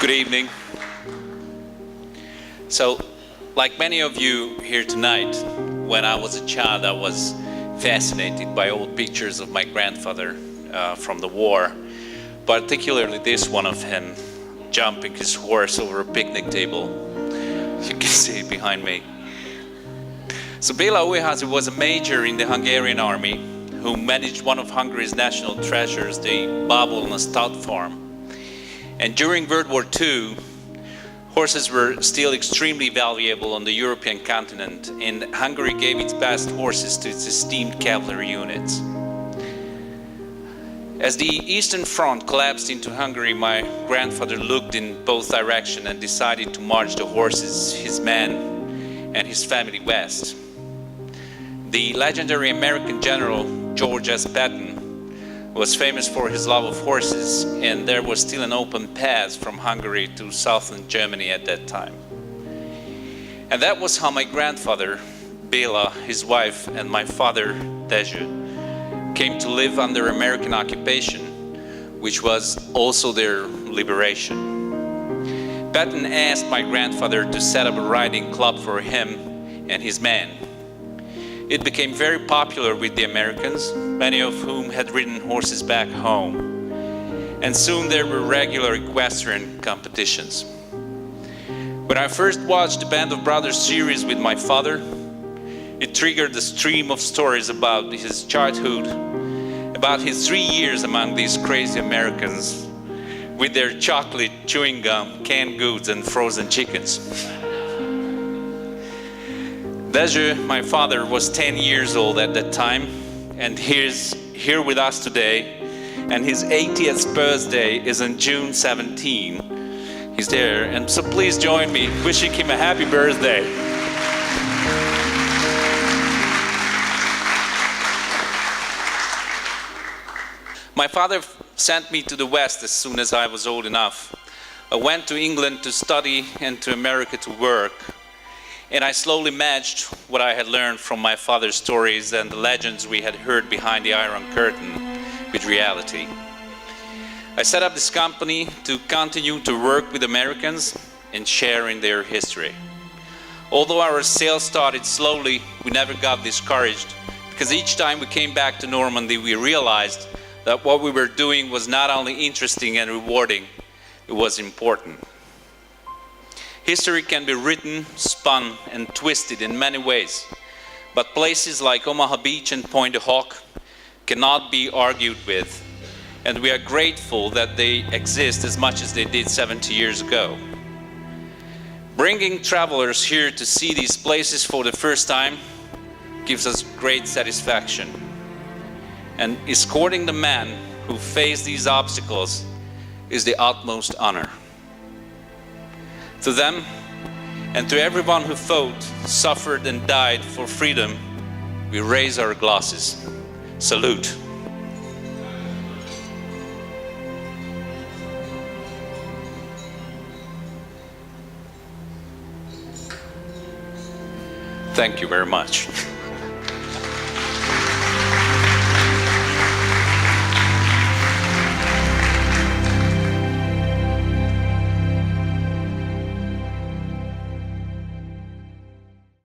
Good evening. So, like many of you here tonight, when I was a child, I was fascinated by old pictures of my grandfather from the war, particularly this one of him jumping his horse over a picnic table. You can see it behind me. So Béla Újházi was a major in the Hungarian army who managed one of Hungary's national treasures, the Bábor stud farm. And during World War II, horses were still extremely valuable on the European continent, and Hungary gave its best horses to its esteemed cavalry units. As the Eastern Front collapsed into Hungary, my grandfather looked in both directions and decided to march the horses, his men, and his family west. The legendary American general George S. Patton was famous for his love of horses, and there was still an open path from Hungary to southern Germany at that time. And that was how my grandfather, Béla, his wife, and my father, Dezső, came to live under American occupation, which was also their liberation. Patton asked my grandfather to set up a riding club for him and his men. It became very popular with the Americans, many of whom had ridden horses back home. And soon there were regular equestrian competitions. When I first watched the Band of Brothers series with my father, it triggered a stream of stories about his childhood, about his 3 years among these crazy Americans with their chocolate, chewing gum, canned goods, and frozen chickens. Dezső, my father, was 10 years old at that time, and he's here with us today, and his 80th birthday is on June 17. He's there, and so please join me wishing him a happy birthday. My father sent me to the West as soon as I was old enough. I went to England to study and to America to work. And I slowly matched what I had learned from my father's stories and the legends we had heard behind the Iron Curtain with reality. I set up this company to continue to work with Americans and share in their history. Although our sales started slowly, we never got discouraged, because each time we came back to Normandy, we realized that what we were doing was not only interesting and rewarding, it was important. History can be written, spun, and twisted in many ways, but places like Omaha Beach and Point du Hoc cannot be argued with, and we are grateful that they exist as much as they did 70 years ago. Bringing travelers here to see these places for the first time gives us great satisfaction, and escorting the men who face these obstacles is the utmost honor. To them, and to everyone who fought, suffered, and died for freedom, we raise our glasses. Salute. Thank you very much.